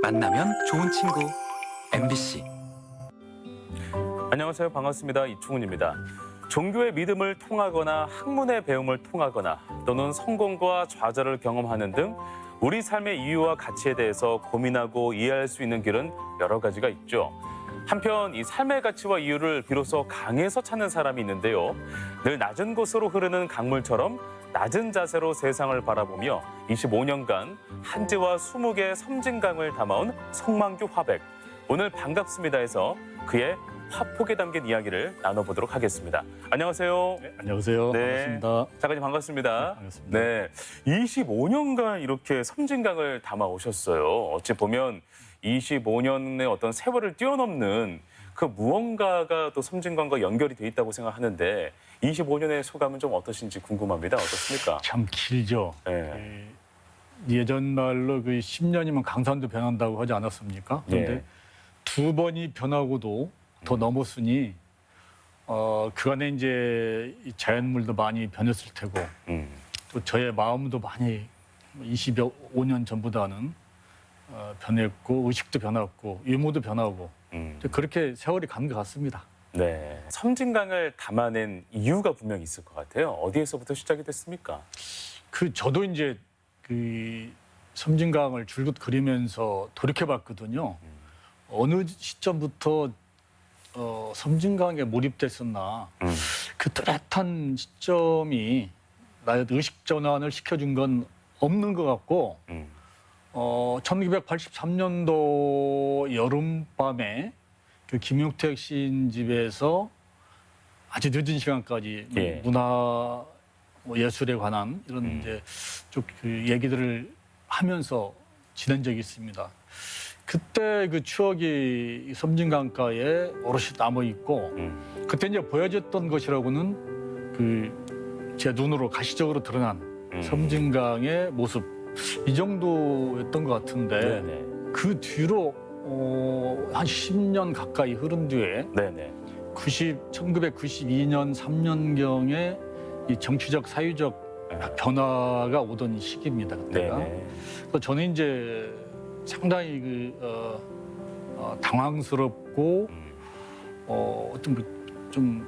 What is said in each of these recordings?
만나면 좋은 친구 MBC. 안녕하세요. 반갑습니다. 이충훈입니다. 종교의 믿음을 통하거나 학문의 배움을 통하거나 또는 성공과 좌절을 경험하는 등 우리 삶의 이유와 가치에 대해서 고민하고 이해할 수 있는 길은 여러 가지가 있죠. 한편 이 삶의 가치와 이유를 비로소 강에서 찾는 사람이 있는데요. 늘 낮은 곳으로 흐르는 강물처럼 낮은 자세로 세상을 바라보며 25년간 한지와 20개의 섬진강을 담아온 성만규 화백. 오늘 반갑습니다에서 그의 화폭에 담긴 이야기를 나눠보도록 하겠습니다. 안녕하세요. 네, 안녕하세요. 네. 반갑습니다. 작가님 반갑습니다. 네, 반갑습니다. 네, 25년간 이렇게 섬진강을 담아 오셨어요. 어찌 보면 25년의 어떤 세월을 뛰어넘는 그 무언가가 또 섬진강과 연결이 돼 있다고 생각하는데 25년의 소감은 좀 어떠신지 궁금합니다. 어떻습니까? 참 길죠. 네. 예전 말로 그 10년이면 강산도 변한다고 하지 않았습니까? 그런데 예. 두 번이 변하고도 더 넘었으니 그간에 이제 이 자연물도 많이 변했을 테고 또 저의 마음도 많이 25년 전보다는 변했고 의식도 변했고 유무도 변하고 그렇게 세월이 간 것 같습니다. 네. 섬진강을 담아낸 이유가 분명히 있을 것 같아요. 어디에서부터 시작이 됐습니까? 저도 이제 그 섬진강을 줄곧 그리면서 돌이켜봤거든요. 어느 시점부터 섬진강에 몰입됐었나. 그 뚜렷한 시점이 나의 의식 전환을 시켜준 건 없는 것 같고 1983년도 여름밤에 그 김용택 시인 집에서 아주 늦은 시간까지 예. 문화 예술에 관한 이런 이제 쭉 그 얘기들을 하면서 지낸 적이 있습니다. 그때 그 추억이 섬진강가에 오롯이 남아 있고 그때 이제 보여줬던 것이라고는 그 제 눈으로 가시적으로 드러난 섬진강의 모습 이 정도였던 것 같은데 네네. 그 뒤로 한 10년 가까이 흐른 뒤에 네네. 1992년 3년경에 이 정치적 사회적 변화가 오던 시기입니다. 그때가. 네네. 그래서 저는 이제 상당히 당황스럽고 좀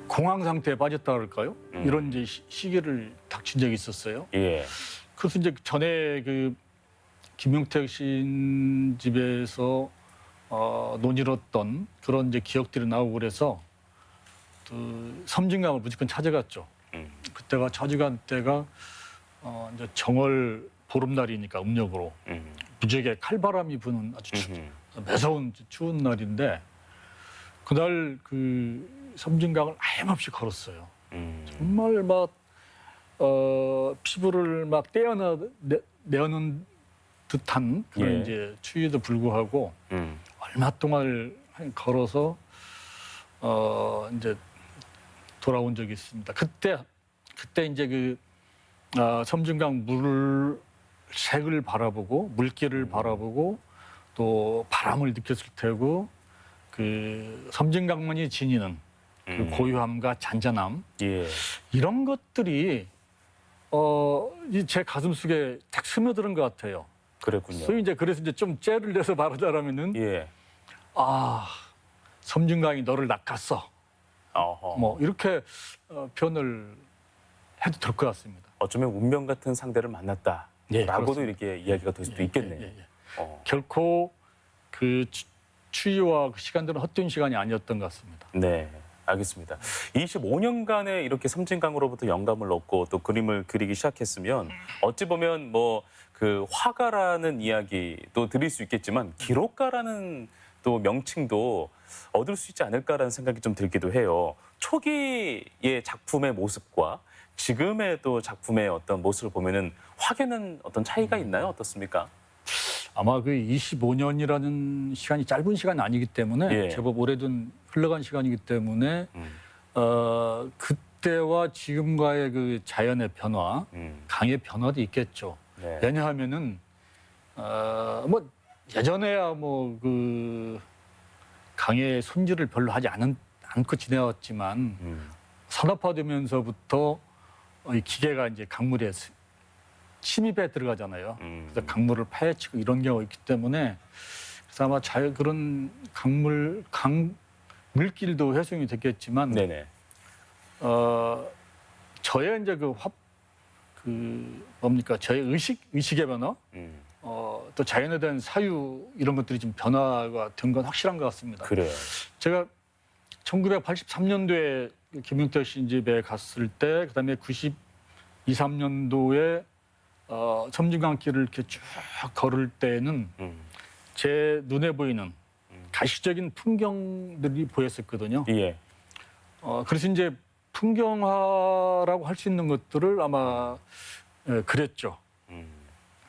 공황 상태에 빠졌다 그럴까요? 이런 이제 시기를 닥친 적이 있었어요. 예. 그래서 이제 전에 그 김용택 시인 집에서 논의했던 그런 이제 기억들이 나오고 그래서 그 섬진강을 무조건 찾아갔죠. 그때가 찾아간 때가 이제 정월 보름날이니까 음력으로 무지하게 칼바람이 부는 아주 매서운 추운 날인데 그날 그 섬진강을 아예없이 걸었어요. 정말 막 피부를 막 떼어내는 듯한 그런 예. 이제 추위에도 불구하고 얼마 동안 걸어서 이제 돌아온 적이 있습니다. 그때 이제 그 섬진강 물 색을 바라보고 물길을 바라보고 또 바람을 느꼈을 테고 그 섬진강만이 지니는 그 고요함과 잔잔함 예. 이런 것들이 제 가슴 속에 딱 스며드는 것 같아요. 그랬군요. 그래서 이제 좀 째를 내서 말하자면은 예. 섬진강이 너를 낚았어. 어허. 뭐 이렇게 표현을 해도 될 것 같습니다. 어쩌면 운명 같은 상대를 만났다. 예, 라고도 그렇습니다. 이렇게 이야기가 될 수도 있겠네요. 예. 어. 결코 그 추위와 그 시간들은 헛된 시간이 아니었던 것 같습니다. 네, 알겠습니다. 25년간의 이렇게 섬진강으로부터 영감을 얻고 또 그림을 그리기 시작했으면 어찌 보면 뭐 그 화가라는 이야기도 드릴 수 있겠지만 기록가라는 또 명칭도 얻을 수 있지 않을까라는 생각이 좀 들기도 해요. 초기의 작품의 모습과 지금의 또 작품의 어떤 모습을 보면은 확연한 어떤 차이가 있나요? 어떻습니까? 아마 그 25년이라는 시간이 짧은 시간이 아니기 때문에 예. 제법 오래된 흘러간 시간이기 때문에 그때와 지금과의 그 자연의 변화, 강의 변화도 있겠죠. 네. 왜냐하면은 뭐 예전에야 뭐 그 강의 손질을 별로 하지 않고 지내왔지만 산업화되면서부터 이 기계가 이제 강물에 침입에 들어가잖아요. 그래서 강물을 파헤치고 이런 경우가 있기 때문에 그래서 아마 그런 물길도 해소이 됐겠지만 네네. 저의 이제 저의 의식의 변화, 또 자연에 대한 사유 이런 것들이 좀 변화가 된 건 확실한 것 같습니다. 그래요. 제가 1983년도에 김용태 씨 집에 갔을 때, 그다음에 92, 3년도에 섬진강길을 이렇게 쭉 걸을 때는 제 눈에 보이는 가시적인 풍경들이 보였었거든요. 예. 그래서 이제 풍경화라고 할 수 있는 것들을 아마 그렸죠.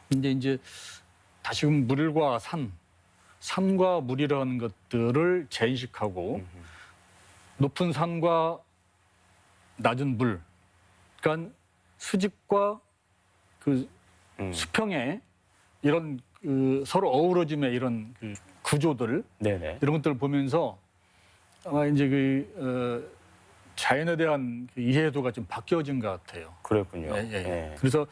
근데 이제 다시금 물과 산과 물이라는 것들을 재인식하고 높은 산과 낮은 물, 그러니까 수직과 그 수평의 이런 서로 어우러짐의 이런 구조들, 네네. 이런 것들을 보면서 아마 이제 자연에 대한 이해도가 좀 바뀌어진 것 같아요. 그랬군요. 예. 예. 그래서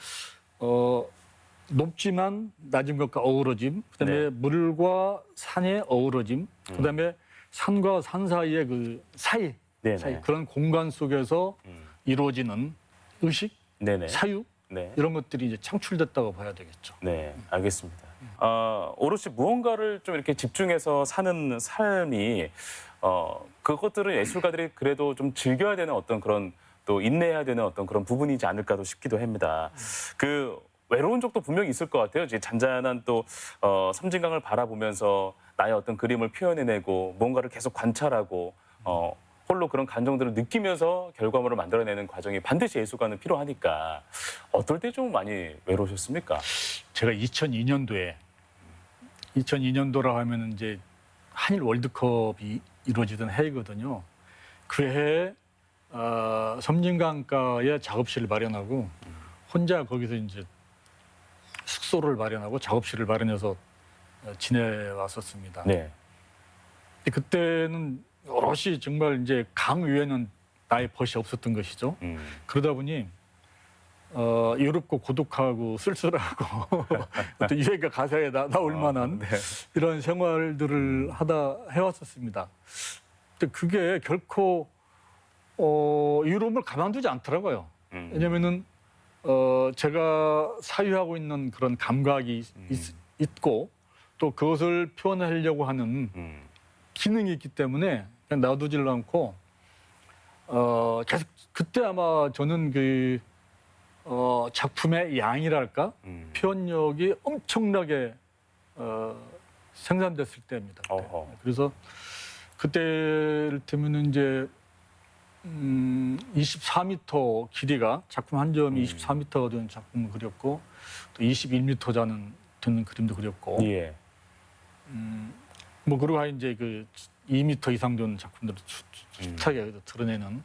높지만 낮은 것과 어우러짐, 그다음에 네. 물과 산의 어우러짐, 그다음에 산과 산 사이의 사이 네네. 그런 공간 속에서 이루어지는 의식, 네네. 사유 네. 이런 것들이 이제 창출됐다고 봐야 되겠죠. 네, 알겠습니다. 오롯이 무언가를 좀 이렇게 집중해서 사는 삶이 그것들은 예술가들이 그래도 좀 즐겨야 되는 어떤 그런 또 인내해야 되는 어떤 그런 부분이지 않을까도 싶기도 합니다. 그 외로운 적도 분명히 있을 것 같아요. 이제 잔잔한 또 섬진강을 바라보면서 나의 어떤 그림을 표현해내고 뭔가를 계속 관찰하고 홀로 그런 감정들을 느끼면서 결과물을 만들어내는 과정이 반드시 예술가는 필요하니까 어떨 때 좀 많이 외로우셨습니까? 제가 2002년도라 하면 이제 한일 월드컵이 이루어지던 해이거든요. 그 해에 섬진강가에 작업실을 마련하고 혼자 거기서 이제 숙소를 마련하고 작업실을 마련해서 지내왔었습니다. 네. 근데 그때는 오롯이 정말 이제 강 위에는 나의 벗이 없었던 것이죠. 그러다 보니 외롭고 고독하고 쓸쓸하고 어떤 유행가 가사에 나올 만한 네. 이런 생활들을 하다 해왔었습니다. 근데 그게 결코 외로움을 가만두지 않더라고요. 왜냐면은 제가 사유하고 있는 그런 감각이 있고 또 그것을 표현하려고 하는 기능이 있기 때문에 그냥 놔두질 않고 계속 그때 아마 저는 작품의 양이랄까 표현력이 엄청나게 생산됐을 때입니다. 그때. 어허. 그래서 그때를 때면은 이제 24m 길이가 작품 한 점이 24m가 되는 작품을 그렸고 또 21m 되는 그림도 그렸고 예. 뭐 그리고 이제 2m 이상 되는 작품들을 숱하게 드러내는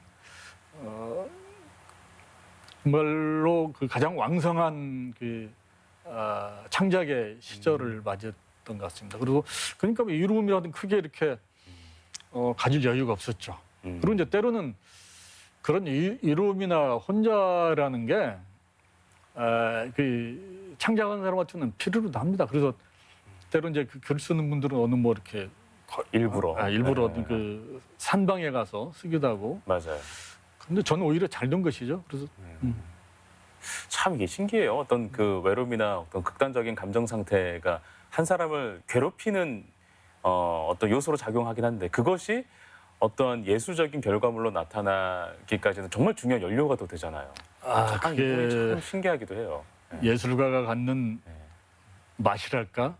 정말로 가장 왕성한 창작의 시절을 맞이했던 것 같습니다. 그리고 그러니까 외로움이라든 크게 이렇게 가질 여유가 없었죠. 그리고 이제 때로는 그런 외로움이나 혼자라는 게 창작하는 사람한테는 필요도 합니다. 그래서 때로 이제 글 쓰는 분들은 어느 뭐 이렇게 일부러. 일부러 네. 어떤 산방에 가서 쓰기도 하고. 맞아요. 근데 저는 오히려 잘 된 것이죠. 그래서 참 이게 신기해요. 어떤 그 외로움이나 어떤 극단적인 감정 상태가 한 사람을 괴롭히는 어떤 요소로 작용하긴 한데 그것이 어떤 예술적인 결과물로 나타나기까지는 정말 중요한 연료가 또 되잖아요. 참 이 부분이 참 신기하기도 해요. 예술가가 갖는 맛이랄까,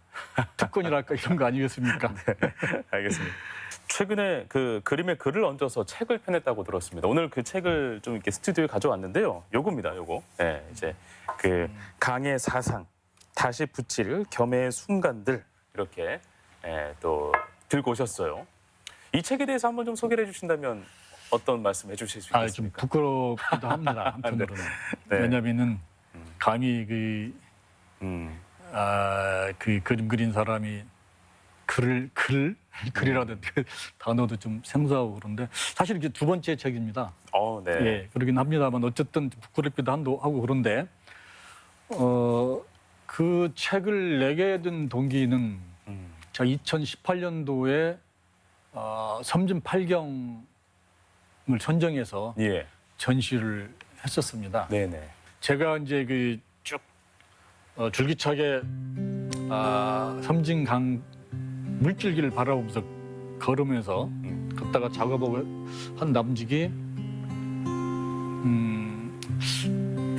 특권이랄까 이런 거 아니겠습니까? 알겠습니다. 최근에 그 그림에 글을 얹어서 책을 펴냈다고 들었습니다. 오늘 그 책을 좀 이렇게 스튜디오에 가져왔는데요. 요겁니다. 요거. 네, 이제 그 강의 사상, 다시 붙일 겸해의 순간들 이렇게 또 들고 오셨어요. 이 책에 대해서 한번 좀 소개를 해주신다면 어떤 말씀 해주실 수 좀 있겠습니까? 부끄럽기도 합니다. 한편으로는. 네. 왜냐하면은 감히 그림 그린 사람이 글이라는 단어도 좀 생소하고 그런데 사실 이게 두 번째 책입니다. 네. 예, 그러긴 합니다만 어쨌든 부끄럽기도 하고 그런데 그 책을 내게 된 동기는 음. 제가 2018년도에 섬진 8경을 선정해서 예. 전시를 했었습니다. 네네. 제가 이제 그 쭉 줄기차게 섬진강 물줄기를 바라보면서 걸으면서 걷다가 작업을 한 남직이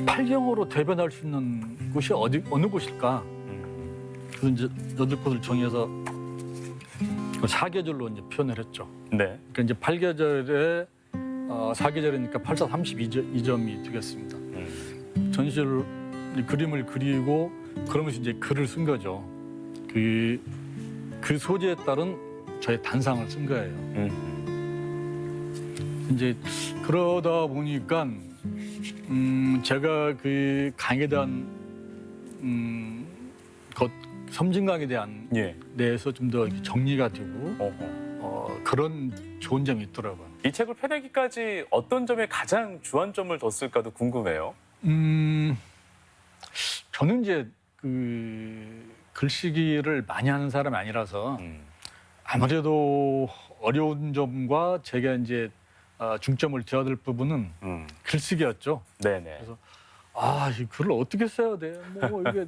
8경으로 대변할 수 있는 곳이 어느 곳일까? 그래서 이제 8곳을 정해서 그 사계절로 이제 표현을 했죠. 네. 그러니까 이제 8계절에 4계절이니까 8, 4, 32점이 되겠습니다. 전시를 그림을 그리고 그러면서 이제 글을 쓴 거죠. 그 소재에 따른 저의 단상을 쓴 거예요. 이제 그러다 보니까 제가 그 강에 대한 섬진강에 대한 예. 데에서 좀 더 정리가 되고 어허. 그런 좋은 점이 있더라고요. 이 책을 펴내기까지 어떤 점에 가장 주안점을 뒀을까도 궁금해요. 저는 이제 그 글쓰기를 많이 하는 사람이 아니라서 아무래도 어려운 점과 제가 이제 중점을 둬야 될 부분은 글쓰기였죠. 네네. 그래서 이 글을 어떻게 써야 돼? 뭐 이게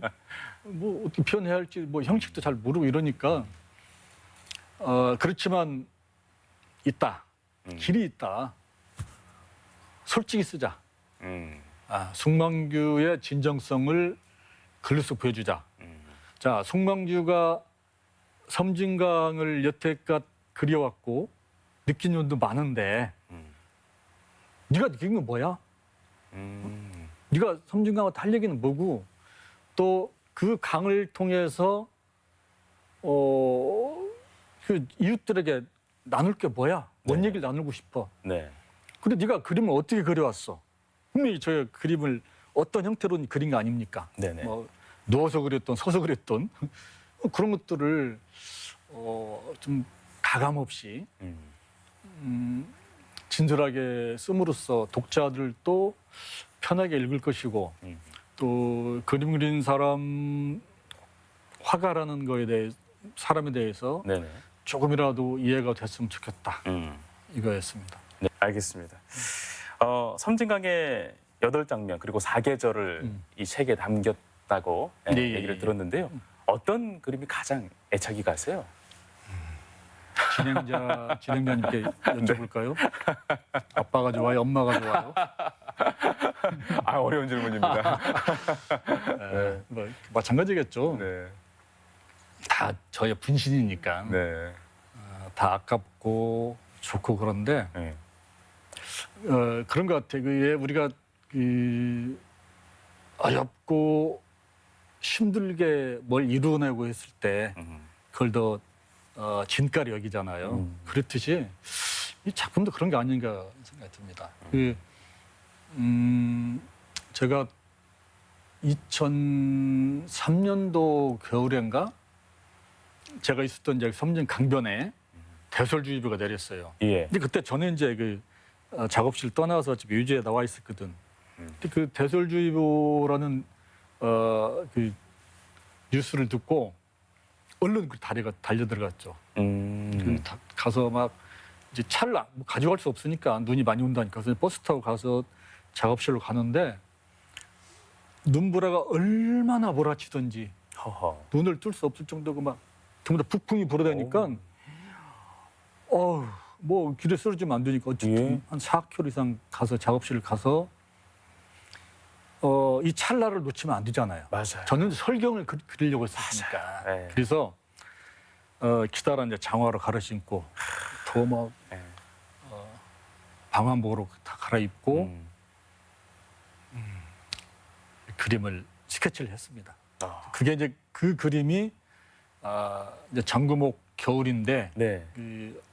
뭐 어떻게 표현해야 할지 뭐 형식도 잘 모르고 이러니까 그렇지만 있다. 길이 있다. 솔직히 쓰자. 송망규의 진정성을 글로 써 보여주자. 자, 송망규가 섬진강을 여태껏 그려왔고 느낀 점도 많은데 네가 느낀 건 뭐야? 네가 섬진강과 할 얘기는 뭐고 또 그 강을 통해서 그 이웃들에게 나눌 게 뭐야? 뭔 네. 얘기를 나누고 싶어? 네. 근데 네가 그림을 어떻게 그려왔어? 분명히 저 그림을 어떤 형태로 그린 거 아닙니까? 네네. 뭐 누워서 그렸던 서서 그렸던 그런 것들을 좀 가감 없이 진솔하게 씀으로써 독자들도 편하게 읽을 것이고 또 그림 그린 사람 화가라는 거에 대해 사람에 대해서 네네. 조금이라도 이해가 됐으면 좋겠다 이거였습니다. 네, 알겠습니다. 섬진강의 8장면 그리고 4계절을 이 책에 담겼다고 네, 얘기를 예. 들었는데요. 어떤 그림이 가장 애착이 가세요? 진행자님께 여쭤볼까요? 아빠가 좋아요, 엄마가 좋아요? 어려운 질문입니다. 뭐 마찬가지겠죠. 네. 다 저의 분신이니까 네. 다 아깝고 좋고 그런데 네. 그런 것 같아요. 우리가 어렵고 힘들게 뭘 이루어내고 했을 때 그걸 더 진가를 여기잖아요. 그렇듯이 이 작품도 그런 게 아닌가 생각이 듭니다. 제가 2003년도 겨울인가 제가 있었던 이제 섬진 강변에 대설주의보가 내렸어요. 예. 근데 그때 저는 이제 그 작업실 떠나서 집 유지에 나와 있었거든. 근데 그 대설주의보라는 그 뉴스를 듣고 얼른 그 다리가 달려 들어갔죠. 가서 막 이제 차를 뭐 가져갈 수 없으니까 눈이 많이 온다니까 그래서 버스 타고 가서 작업실로 가는데 눈보라가 얼마나 몰아치던지 허허. 눈을 뜰 수 없을 정도고 막 전부 다 북풍이 불어대니까 뭐 길에 쓰러지면 안 되니까 어쨌든 한 4km 이상 가서 작업실을 가서 이 찰나를 놓치면 안 되잖아요. 맞아요. 저는 설경을 그리려고 했으니까. 네. 그래서 기다란 이제 장화로 갈아 신고 더 네. 방한복으로 다 갈아입고 그림을 스케치를 했습니다. 그게 이제 그 그림이 이제 정금옥 겨울인데 네. 그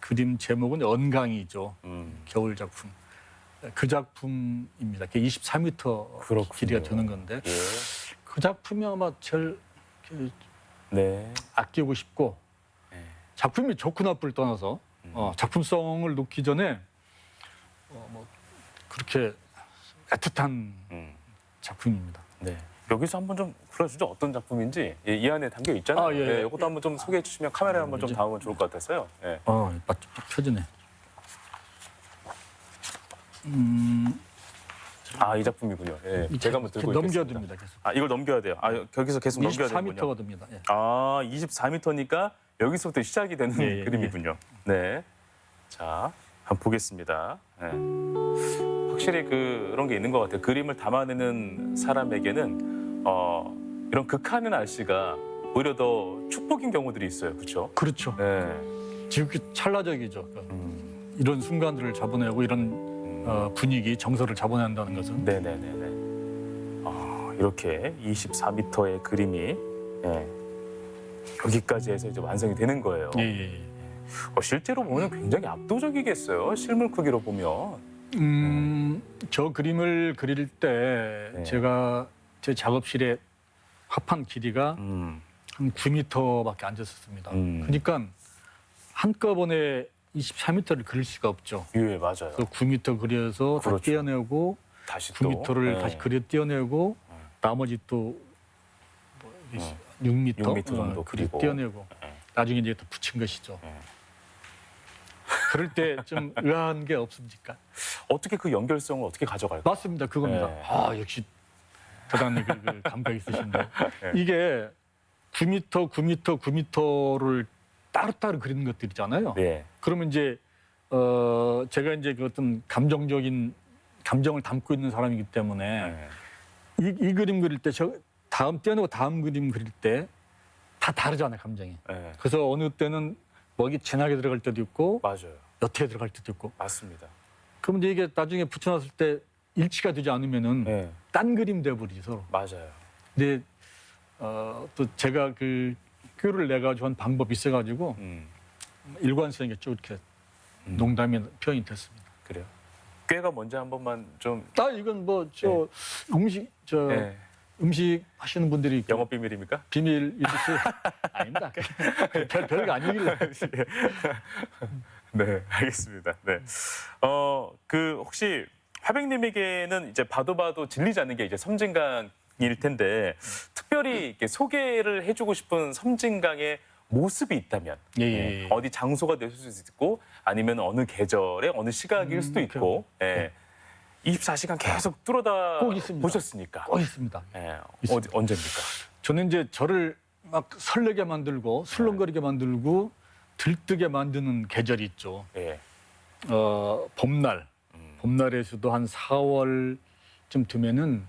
그림 제목은 언강이죠. 겨울 작품. 그 작품입니다. 그게 24m 그렇군요. 길이가 되는 건데 예. 그 작품이 아마 제일 네. 아끼고 싶고 작품이 좋고 나쁘를 떠나서 작품성을 놓기 전에 뭐 그렇게 애틋한 작품입니다. 네. 여기서 한번 좀 불러주죠. 어떤 작품인지 이 안에 담겨 있잖아요. 아, 예. 이것도 한번 좀 소개해 주시면 카메라에 한번 좀 담으면 좋을 것 같아서요. 예. 딱 펴지네. 이 작품이군요. 예. 제가 한번 들고 있겠습니다. 넘겨둡니다. 계속. 이걸 넘겨야 돼요. 거기서 계속 넘겨야 되는군요. 24m가 됩니다. 예. 24m니까 여기서부터 시작이 되는 예, 예, 그림이군요. 네. 자, 한번 보겠습니다. 예. 확실히 그런 게 있는 것 같아요. 그림을 담아내는 사람에게는 이런 극한의 날씨가 오히려 더 축복인 경우들이 있어요. 그렇죠? 그렇죠. 네. 지극히 찰나적이죠. 이런 순간들을 잡아내고 이런 분위기, 정서를 잡아낸다는 것은. 네네네네. 이렇게 24m의 그림이 여기까지 해서 이제 완성이 되는 거예요. 예. 실제로 보면 굉장히 압도적이겠어요. 실물 크기로 보면. 저 그림을 그릴 때 네. 제가 제 작업실에 합한 길이가 음. 한 9m밖에 안 됐었습니다. 그러니까 한꺼번에 24m를 그릴 수가 없죠. 예, 맞아요. 그래서 9m 그려서 다 그렇죠. 떼어내고 다시 또 9m를 다시 그려 떼어내고 나머지 또 6m, 6m 정도 그려 그리고. 떼어내고 나중에 이제 또 붙인 것이죠. 그럴 때 좀 의아한 게 없습니까? 어떻게 그 연결성을 어떻게 가져갈까? 맞습니다. 그겁니다. 네. 역시 대단히 그 감각이 있으신데 네. 이게 9m를 따로따로 그리는 것들이잖아요. 네. 그러면 이제 제가 이제 그 어떤 감정적인 감정을 담고 있는 사람이기 때문에 이 그림 그릴 때 다음 떼어내고 다음 그림 그릴 때 다 다르잖아요, 감정이. 네. 그래서 어느 때는 먹이 진하게 들어갈 때도 있고 맞아요. 옅게 들어갈 때도 있고. 맞습니다. 그럼 이제 이게 나중에 붙여놨을 때 일치가 되지 않으면은 네. 딴 그림 돼버리죠, 서로. 맞아요. 근데 또 제가 그 꾀를 내가지고 한 방법이 있어가지고 일관성이 쭉 이렇게 농담이 표현이 됐습니다. 그래요. 꾀가 뭔지 한 번만 좀 이건 뭐 음식 하시는 분들이 영업 비밀입니까? 비밀이듯이 아닙니다. 별거 아니길래. 네, 알겠습니다. 네. 그 혹시 화백님에게는 이제 봐도 질리지 않는 게 이제 섬진강일 텐데 특별히 이렇게 소개를 해주고 싶은 섬진강의 모습이 있다면 예. 어디 장소가 될 수도 있고 아니면 어느 계절에 어느 시각일 수도 있고 24시간 계속 뚫어다 꼭 있습니다. 보셨으니까 꼭 있습니다. 언제입니까? 저는 이제 저를 막 설레게 만들고 술렁거리게 만들고 들뜨게 만드는 계절이 있죠. 예. 봄날. 봄날에서도 한 4월쯤 되면은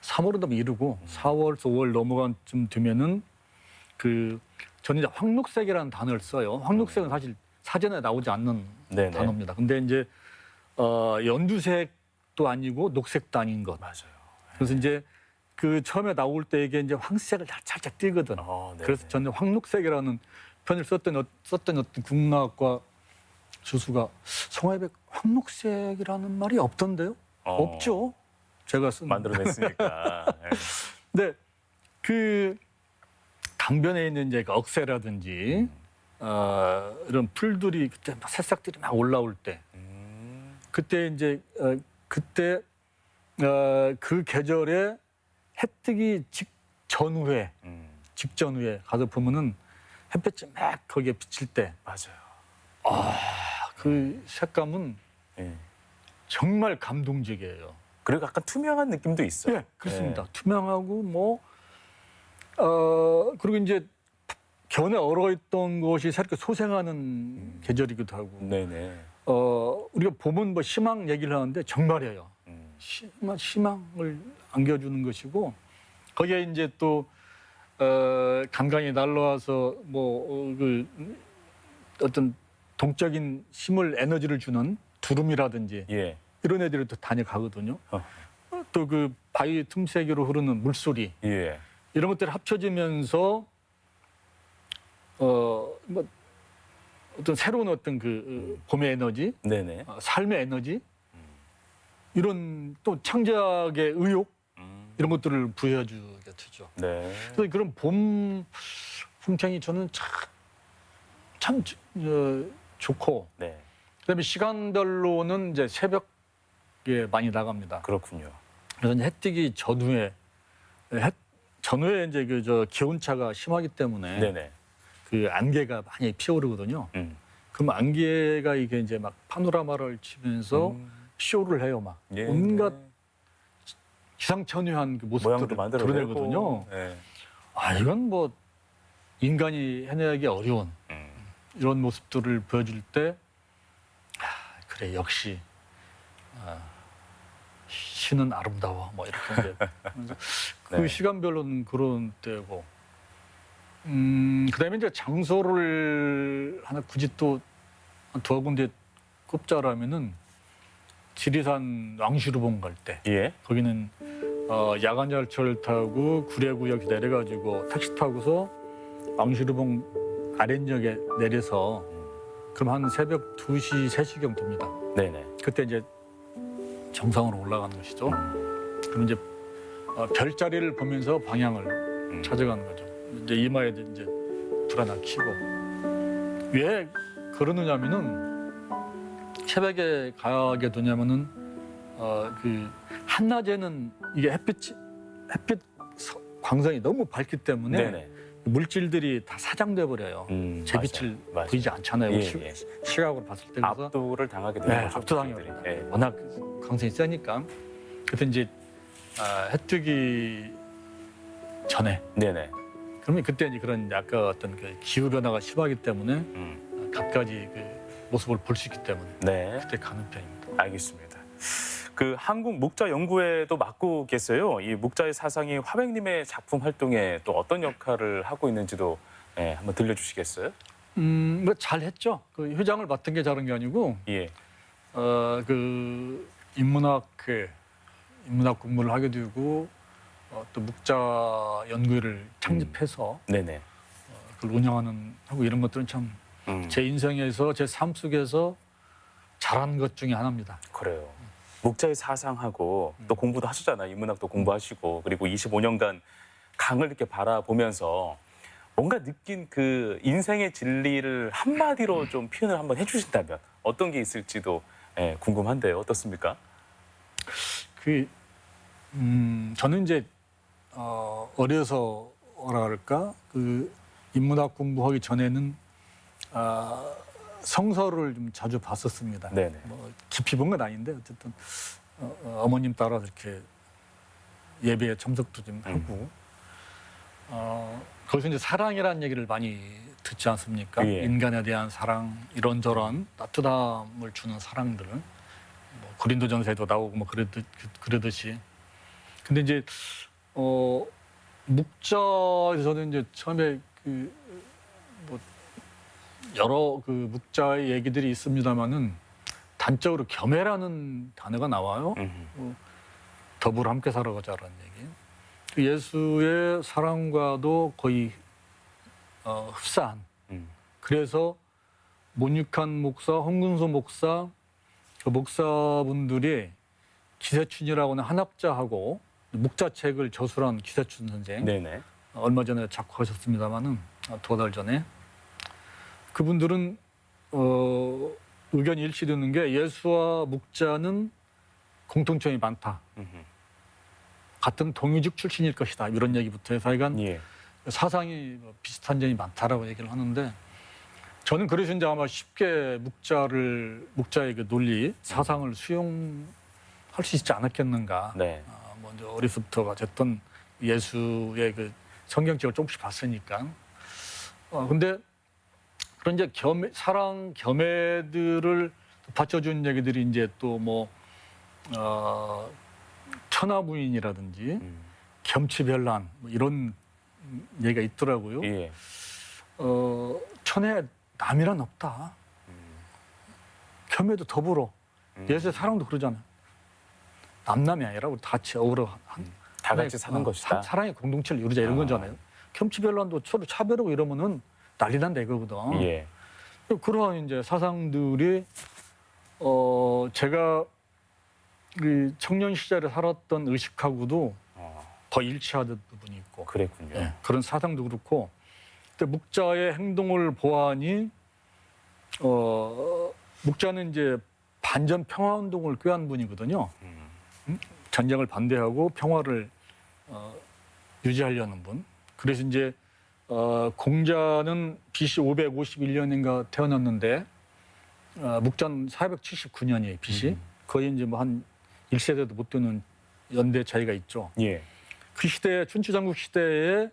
3월은 너무 이르고 4월, 5월 넘어간 쯤 되면은 저는 이제 황록색이라는 단어를 써요. 황록색은 사실 사전에 나오지 않는 네네. 단어입니다. 근데 이제 연두색도 아니고 녹색도 아닌 것. 맞아요. 그래서 이제 그 처음에 나올 때 이게 이제 황색을 살짝 띄거든. 네네. 그래서 저는 황록색이라는 표현을 썼던 어떤 국문학과 교수가 송하백 황록색이라는 말이 없던데요? 없죠. 제가 쓴. 만들어냈으니까. 근데 그 강변에 있는 이제 억새라든지 이런 풀들이 그때 막 새싹들이 막 올라올 때 그때 이제 그때 그 계절에 해 뜨기 직전후에 가서 보면은 햇볕이 막 거기에 비칠 때 맞아요. 그 색감은 정말 감동적이에요. 그리고 약간 투명한 느낌도 있어요. 예, 그렇습니다. 투명하고 그리고 이제 견에 얼어있던 것이 새롭게 소생하는 계절이기도 하고. 네네. 우리가 봄은 뭐 희망 얘기를 하는데 정말이에요. 희망을 안겨주는 것이고 거기에 이제 또 간간히 날라와서 어떤 동적인 힘을 에너지를 주는 두rum이라든지 이런 애들이 또 다녀가거든요. 또 그 바위 틈새기로 흐르는 물소리 이런 것들이 합쳐지면서 어떤 새로운 어떤 봄의 에너지, 네네. 삶의 에너지 이런 또 창작의 의욕 이런 것들을 부여주게 되죠. 네. 그래서 그런 봄 풍경이 저는 참 좋고 네. 그다음에 시간별로는 이제 새벽에 많이 나갑니다. 그렇군요. 그래서 이제 해 뜨기 전후에 전후에 이제 기온차가 심하기 때문에 네네. 그 안개가 많이 피어오르거든요. 그럼 안개가 이게 이제 막 파노라마를 치면서 쇼를 해요, 막 예. 온갖 기상천외한 그 모양도 모습들을 만들어내고. 드러내거든요. 네. 아, 이건 뭐 인간이 해내기 어려운 이런 모습들을 보여줄 때, 그래 역시 신은 아름다워, 뭐 이렇게 이제 그 네. 시간별로는 그런 때고, 그다음에 이제 장소를 하나 굳이 또 한 두어 군데 꼽자라면은 지리산 왕시루봉 갈 때, 예. 거기는 야간 열차를 타고 구례구역 내려가지고 택시 타고서 왕시루봉 아랫역에 내려서 그럼 한 새벽 2시, 3시경 됩니다. 네네. 그때 이제 정상으로 올라가는 것이죠. 그럼 이제 별자리를 보면서 방향을 찾아가는 거죠. 이제 이마에 이제 불 하나 켜고. 왜 그러느냐면은 새벽에 가게 되냐면은 그 한낮에는 이게 햇빛 광선이 너무 밝기 때문에 네네. 물질들이 다 사장돼 버려요. 제 빛을 맞아요. 보이지 않잖아요. 예, 시- 예. 시각으로 봤을 때. 그래서 압도를 당하게 되는 네, 거죠. 압도당해요. 예. 워낙 광선이 세니까. 그래서 이제 해 뜨기 전에, 네네. 그러면 그때 이제 그런 약간 어떤 그 기후 변화가 심하기 때문에 갖가지 그 모습을 볼 수 있기 때문에 네. 그때 가는 편입니다. 알겠습니다. 그 한국 묵자 연구회도 맡고 계세요. 이 묵자의 사상이 화백님의 작품 활동에 또 어떤 역할을 하고 있는지도 한번 들려주시겠어요? 뭐 잘했죠. 그 회장을 맡은 게 잘한 게 아니고, 예. 그 인문학 공부를 하게 되고, 또 묵자 연구회를 창립해서 네네. 그걸 운영하는 하고 이런 것들은 참 제 인생에서, 제 삶 속에서 잘한 것 중에 하나입니다. 그래요. 묵자의 사상하고 또 공부도 하시잖아요. 인문학도 공부하시고 그리고 25년간 강을 이렇게 바라보면서 뭔가 느낀 그 인생의 진리를 한마디로 좀 표현을 한번 해주신다면 어떤 게 있을지도 궁금한데요. 어떻습니까? 저는 이제 어려서 뭐라 그럴까, 그 인문학 공부하기 전에는 성서를 좀 자주 봤었습니다. 네네. 뭐 깊이 본 건 아닌데 어쨌든 어머님 따라 이렇게 예배에 참석도 좀 하고, 거기서 이제 사랑이라는 얘기를 많이 듣지 않습니까? 예. 인간에 대한 사랑, 이런저런 따뜻함을 주는 사랑들, 뭐 고린도전서에도 나오고 뭐 그러듯이. 근데 이제 묵자에서는 이제 처음에 뭐 여러 그 묵자의 얘기들이 있습니다만은 단적으로 겸해라는 단어가 나와요. 더불어 함께 살아가자라는 얘기. 그 예수의 사랑과도 거의 흡사한. 그래서 문익환 목사, 홍근소 목사, 그 목사분들이 기세춘이라고는 한학자하고 묵자책을 저술한 기세춘 선생, 네네. 얼마 전에 작곡하셨습니다마는 두어 달 전에, 그분들은 의견이 일치되는 게 예수와 묵자는 공통점이 많다. 같은 동유직 출신일 것이다. 이런 얘기부터 해서 하여간 예. 사상이 비슷한 점이 많다라고 얘기를 하는데, 저는 그래서 이제 아마 쉽게 묵자의 그 논리, 사상을 수용할 수 있지 않았겠는가. 네. 먼저 어려서부터가 어쨌든 예수의 그 성경책을 조금씩 봤으니까. 근데 그런 이제 사랑 겸해들을 받쳐준 얘기들이 이제 또 뭐 천하무인이라든지 겸치별난 뭐 이런 얘기가 있더라고요. 예. 천에 남이란 없다. 겸해도 더불어. 예수의 사랑도 그러잖아요. 남남이 아니라 우리 다 같이 어우러 다 같이 사는 것이다. 사랑의 공동체를 이루자 이런 거잖아요. 겸치별난도 서로 차별하고 이러면은 난리 난다 이거거든. 예. 그러한 이제 사상들이 제가 그 청년 시절에 살았던 의식하고도 거의 일치하는 부분이 있고, 그랬군요. 예, 그런 사상도 그렇고, 근데 묵자의 행동을 보아하니 묵자는 이제 반전 평화 운동을 꾀한 분이거든요. 전쟁을 반대하고 평화를 유지하려는 분. 그래서 이제 공자는 BC 551년인가 태어났는데 묵자는 479년이에요. BC. 거의 이제 뭐 한 1세대도 못 되는 연대 차이가 있죠. 예. 그 시대 춘추전국 시대에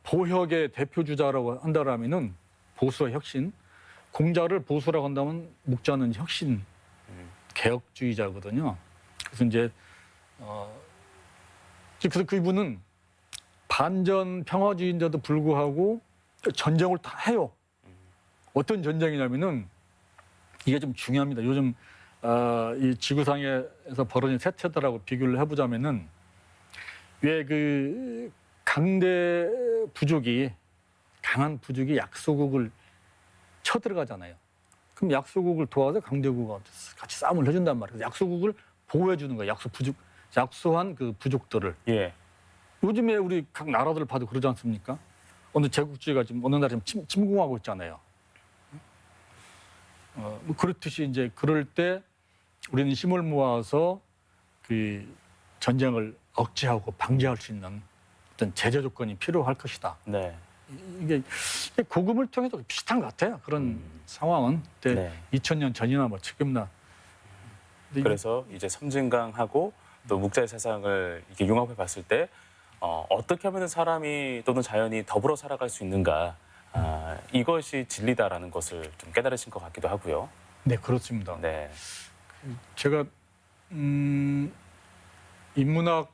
보혁의 대표 주자라고 한다라면은 보수와 혁신. 공자를 보수라고 한다면 묵자는 혁신 개혁주의자거든요. 그래서 이제 그래서 그분은 반전 평화주의인데도 불구하고 전쟁을 다 해요. 어떤 전쟁이냐면은 이게 좀 중요합니다. 요즘 이 지구상에서 벌어진 세태들하고 비교를 해보자면은 왜 그 강대 부족이 강한 부족이 약소국을 쳐들어가잖아요. 그럼 약소국을 도와서 강대국과 같이 싸움을 해준단 말이에요. 약소국을 보호해 주는 거예요. 약소한 그 부족들을. 예. 요즘에 우리 각 나라들 봐도 그러지 않습니까? 어느 제국주의가 지금 어느 나라 지금 침공하고 있잖아요. 뭐 그렇듯이 이제 그럴 때 우리는 힘을 모아서 그 전쟁을 억제하고 방지할 수 있는 어떤 제재 조건이 필요할 것이다. 네. 이게 고금을 통해서 비슷한 것 같아요. 그런 상황은 그때 네. 2000년 전이나 뭐 지금나. 근데 그래서 이제 섬진강하고 또 묵자의 세상을 이렇게 융합해 봤을 때 어떻게 하면 사람이 또는 자연이 더불어 살아갈 수 있는가 이것이 진리다라는 것을 좀 깨달으신 것 같기도 하고요. 네, 그렇습니다. 네. 제가 인문학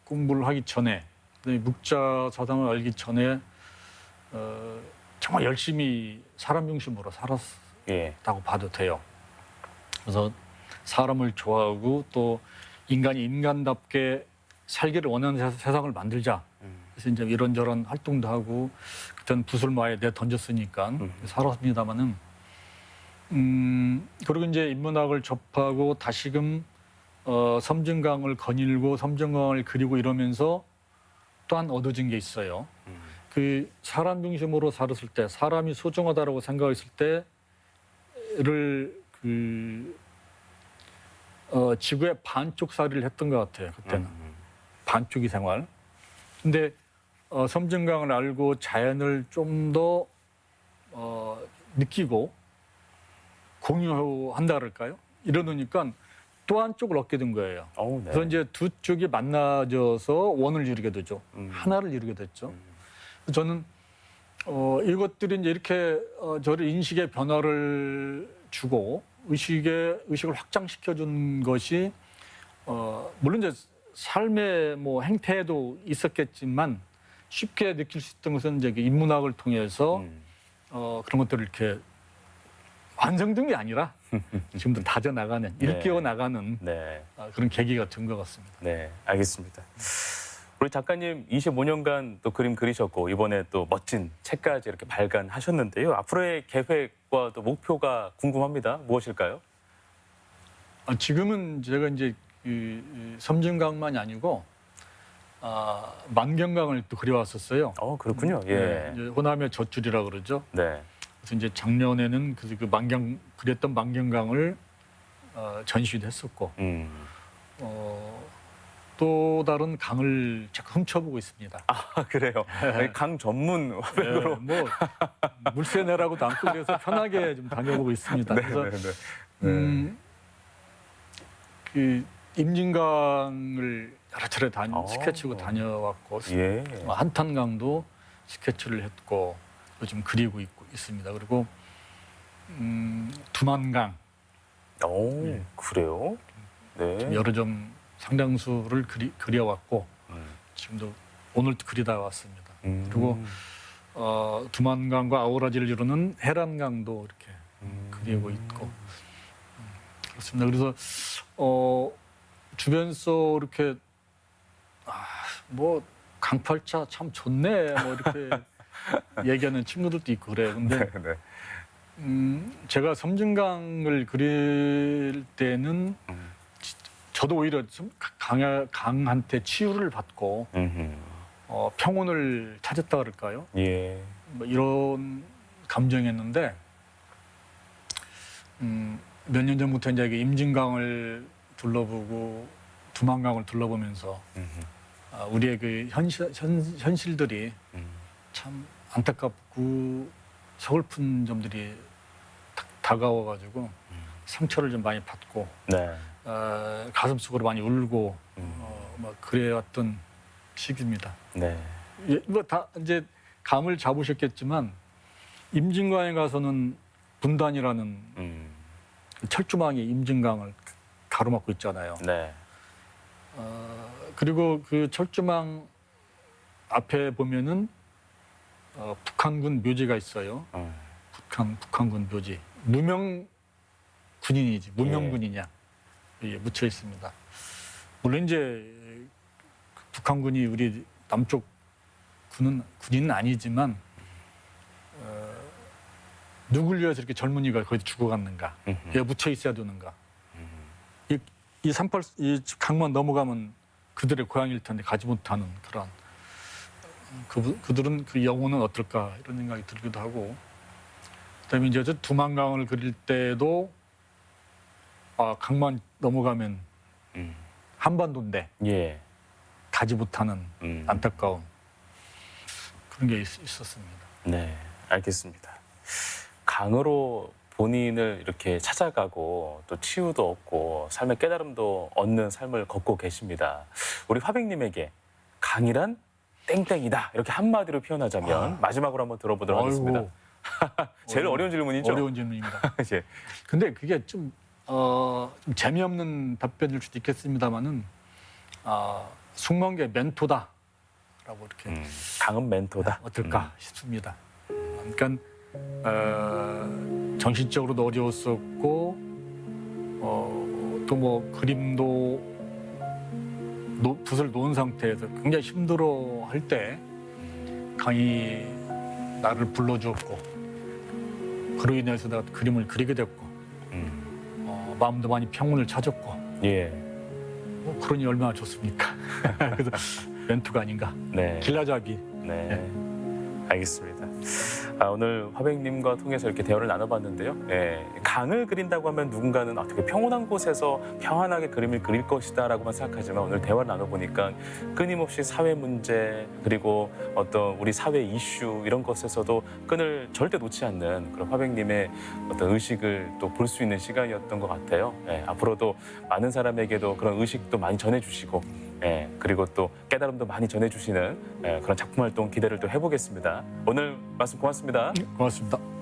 공부를 하기 전에 묵자 사상을 알기 전에 정말 열심히 사람 중심으로 살았다고 예. 봐도 돼요. 그래서 사람을 좋아하고 또 인간이 인간답게 살기를 원하는 세상을 만들자. 그래서 이제 이런저런 활동도 하고 그때는 부술마에 내 던졌으니까 살았습니다마는 그리고 이제 인문학을 접하고 다시금 섬진강을 거닐고 섬진강을 그리고 이러면서 또한 얻어진 게 있어요. 그 사람 중심으로 살았을 때 사람이 소중하다라고 생각했을 때를 지구의 반쪽살이를 했던 것 같아요. 그때는 반쪽이 생활. 근데 섬진강을 알고 자연을 좀 더 느끼고 공유한다 그럴까요? 이러니까 또 한쪽을 얻게 된 거예요. 네. 그래서 이제 두 쪽이 만나져서 원을 이루게 되죠. 하나를 이루게 됐죠. 저는 이것들이 이제 이렇게 저를 인식의 변화를 주고 의식을 확장시켜 준 것이 물론 이제 삶의 뭐 행태에도 있었겠지만 쉽게 느낄 수 있던 것은 이제 인문학을 통해서 그런 것들을 이렇게 완성된 게 아니라 지금도 다져나가는, 일깨워 나가는 네. 그런 계기가 된 것 같습니다. 네, 알겠습니다. 우리 작가님 25년간 또 그림 그리셨고 이번에 또 멋진 책까지 이렇게 발간하셨는데요. 앞으로의 계획과 또 목표가 궁금합니다. 무엇일까요? 지금은 제가 이제 섬진강만이 아니고 만경강을 또 그려왔었어요. 그렇군요. 예. 이제 호남의 젖줄이라 그러죠. 네. 그래서 이제 작년에는 그 그렸던 만경강을 전시도 했었고 또 다른 강을 자꾸 훔쳐보고 있습니다. 그래요. 강 전문 화백으로. 네, 뭐 물세 내라고도 않고 그래서 편하게 좀 다녀보고 있습니다. 그래서 그 임진강을 여러 차례 스케치고 다녀왔고 예. 한탄강도 스케치를 했고 좀 그리고 있습니다. 그리고 두만강 그래요? 네. 여러 좀 상당수를 그려왔고 지금도 오늘도 그리다 왔습니다. 그리고 두만강과 아우라지를 이루는 해란강도 이렇게 그리고 있고 그렇습니다. 그래서 주변서 이렇게 뭐 강팔차 참 좋네 뭐 이렇게 얘기하는 친구들도 있고 그래요. 근데 제가 섬진강을 그릴 때는 저도 오히려 강한테 치유를 받고 평온을 찾았다 그럴까요? 예. 뭐 이런 감정이었는데 몇 년 전부터 이제 임진강을 둘러보고 두만강을 둘러보면서 우리의 그 현실들이 참 안타깝고 서글픈 점들이 다가와가지고 상처를 좀 많이 받고 네. 가슴속으로 많이 울고 막 그래왔던 시기입니다. 네. 뭐 다 이제 감을 잡으셨겠지만 임진강에 가서는 분단이라는 철조망이 임진강을 가로막고 있잖아요. 네. 그리고 그 철조망 앞에 보면은 북한군 묘지가 있어요. 북한군 묘지. 무명 군인이지 무명 군이냐 예, 묻혀 있습니다. 물론 이제 북한군이 우리 남쪽 군인은 아니지만 누굴 위해서 이렇게 젊은이가 거기 죽어갔는가? 왜 묻혀 있어야 되는가? 이 강만 넘어가면 그들의 고향일 텐데 가지 못하는 그런 그들은 그 영혼은 어떨까 이런 생각이 들기도 하고 그다음에 이제 두만강을 그릴 때도 강만 넘어가면 한반도인데 예. 가지 못하는 안타까운 그런 게 있었습니다. 네, 알겠습니다. 강으로 본인을 이렇게 찾아가고 또 치유도 얻고 삶의 깨달음도 얻는 삶을 걷고 계십니다. 우리 화백님에게 강이란 땡땡이다 이렇게 한마디로 표현하자면 마지막으로 한번 들어보도록 하겠습니다. 제일 어려운 질문이죠? 어려운 질문입니다. 예. 근데 그게 좀 재미없는 답변일 수도 있겠습니다만은 숙명계 멘토다라고 이렇게 강은 멘토다. 어떨까 싶습니다. 그러니까 정신적으로도 어려웠었고 또 뭐 그림도 붓을 놓은 상태에서 굉장히 힘들어할 때 강이 나를 불러주었고 그로 인해서 내가 그림을 그리게 됐고 마음도 많이 평온을 찾았고 예. 그러니 얼마나 좋습니까? 그래서 멘토가 아닌가. 네. 길라잡이. 네. 알겠습니다. 오늘 화백님과 통해서 이렇게 대화를 나눠봤는데요. 예, 강을 그린다고 하면 누군가는 어떻게 평온한 곳에서 평안하게 그림을 그릴 것이다라고만 생각하지만 오늘 대화를 나눠보니까 끊임없이 사회 문제 그리고 어떤 우리 사회 이슈 이런 것에서도 끈을 절대 놓지 않는 그런 화백님의 어떤 의식을 또 볼 수 있는 시간이었던 것 같아요. 예, 앞으로도 많은 사람에게도 그런 의식도 많이 전해주시고 예, 그리고 또 깨달음도 많이 전해주시는 그런 작품 활동 기대를 또 해보겠습니다. 오늘 말씀 고맙습니다. 고맙습니다.